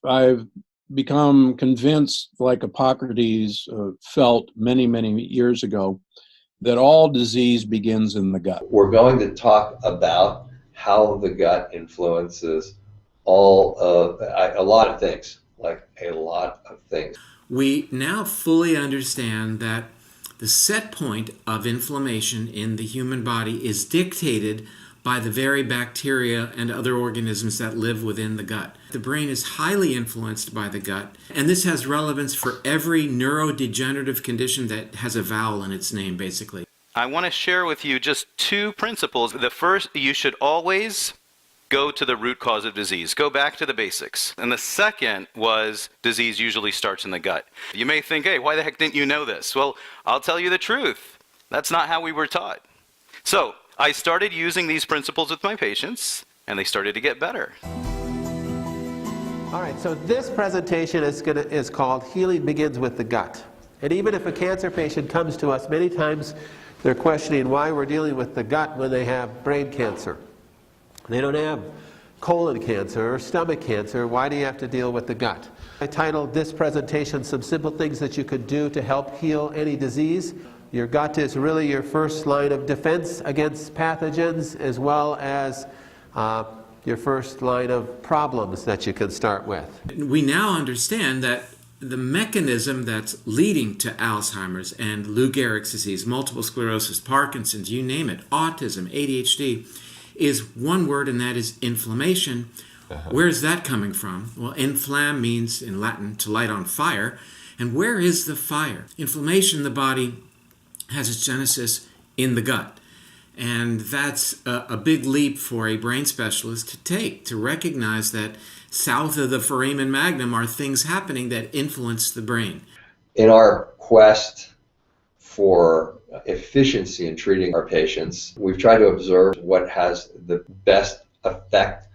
I've become convinced, like Hippocrates felt many, many years ago, that all disease begins in the gut. We're going to talk about how the gut influences a lot of things, like a lot of things. We now fully understand that the set point of inflammation in the human body is dictated by the very bacteria and other organisms that live within the gut. The brain is highly influenced by the gut, and this has relevance for every neurodegenerative condition that has a vowel in its name, basically. I want to share with you just two principles. The first, you should always go to the root cause of disease. Go back to the basics. And the second was disease usually starts in the gut. You may think, hey, why the heck didn't you know this? Well, I'll tell you the truth. That's not how we were taught. So I started using these principles with my patients, and they started to get better. All right, so this presentation is called Healing Begins with the Gut. And even if a cancer patient comes to us, many times they're questioning why we're dealing with the gut when they have brain cancer. They don't have colon cancer or stomach cancer. Why do you have to deal with the gut? I titled this presentation, Some Simple Things That You Could Do to Help Heal Any Disease. Your gut is really your first line of defense against pathogens, as well as your first line of problems that you can start with. We now understand that the mechanism that's leading to Alzheimer's and Lou Gehrig's disease, multiple sclerosis, Parkinson's, you name it, autism, ADHD, is one word, and that is inflammation. Where is that coming from? Well, inflam means in Latin to light on fire. And where is the fire? Inflammation in the body has its genesis in the gut. And that's a big leap for a brain specialist to take, to recognize that south of the foramen magnum are things happening that influence the brain. In our quest for efficiency in treating our patients, we've tried to observe what has the best effect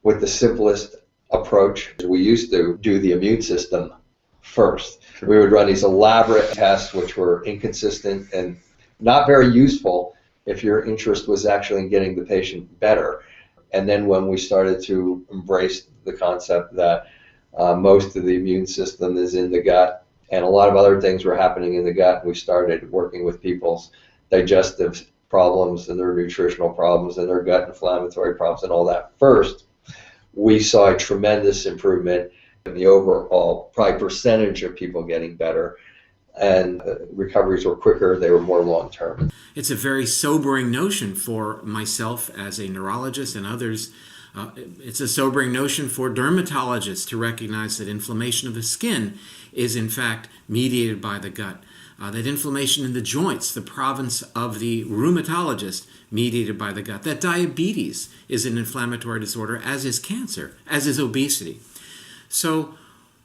with the simplest approach. We used to do the immune system first. We would run these elaborate tests which were inconsistent and not very useful if your interest was actually in getting the patient better. And then when we started to embrace the concept that most of the immune system is in the gut, and a lot of other things were happening in the gut, we started working with people's digestive problems and their nutritional problems and their gut inflammatory problems and all that first. We saw a tremendous improvement in the overall probably percentage of people getting better, and recoveries were quicker, they were more long-term. It's a very sobering notion for myself as a neurologist and others. It's a sobering notion for dermatologists to recognize that inflammation of the skin is in fact mediated by the gut. That inflammation in the joints, the province of the rheumatologist, mediated by the gut. That diabetes is an inflammatory disorder, as is cancer, as is obesity. So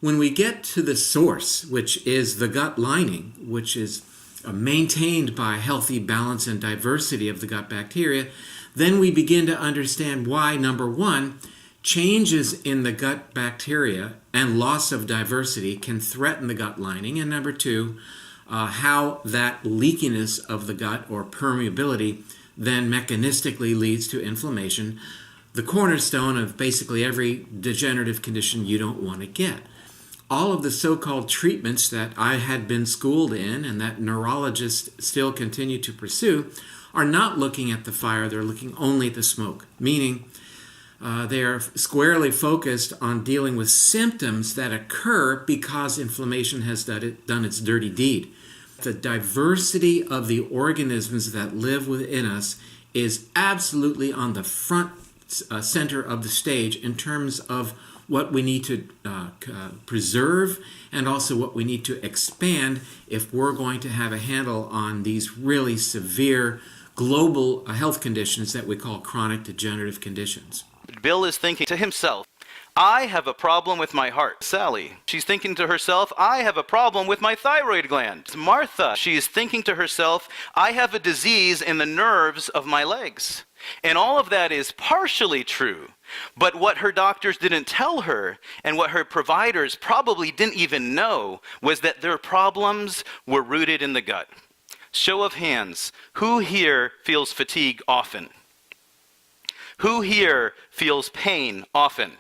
when we get to the source, which is the gut lining, which is maintained by healthy balance and diversity of the gut bacteria, then we begin to understand why, number one, changes in the gut bacteria and loss of diversity can threaten the gut lining, and number two, how that leakiness of the gut or permeability then mechanistically leads to inflammation, the cornerstone of basically every degenerative condition you don't want to get. All of the so-called treatments that I had been schooled in and that neurologists still continue to pursue are not looking at the fire, they're looking only at the smoke, meaning they are squarely focused on dealing with symptoms that occur because inflammation has done its dirty deed. The diversity of the organisms that live within us is absolutely on the front center of the stage in terms of what we need to preserve and also what we need to expand if we're going to have a handle on these really severe global health conditions that we call chronic degenerative conditions. Bill is thinking to himself, I have a problem with my heart. Sally, she's thinking to herself, I have a problem with my thyroid gland. Martha, she is thinking to herself, I have a disease in the nerves of my legs. And all of that is partially true. But what her doctors didn't tell her, and what her providers probably didn't even know, was that their problems were rooted in the gut. Show of hands, who here feels fatigue often? Who here feels pain often?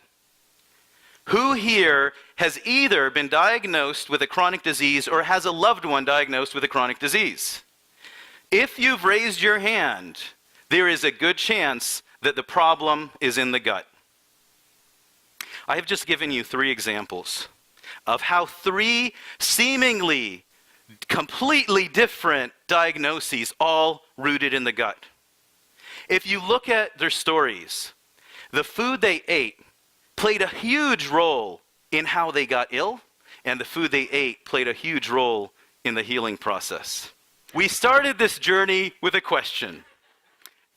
Who here has either been diagnosed with a chronic disease or has a loved one diagnosed with a chronic disease? If you've raised your hand, there is a good chance that the problem is in the gut. I have just given you 3 examples of how 3 seemingly completely different diagnoses, all rooted in the gut. If you look at their stories, the food they ate played a huge role in how they got ill, and the food they ate played a huge role in the healing process. We started this journey with a question.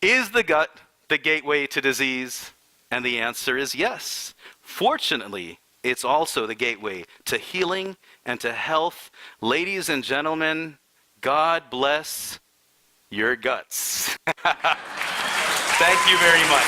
Is the gut the gateway to disease? And the answer is yes. Fortunately, it's also the gateway to healing and to health. Ladies and gentlemen, God bless your guts. Thank you very much.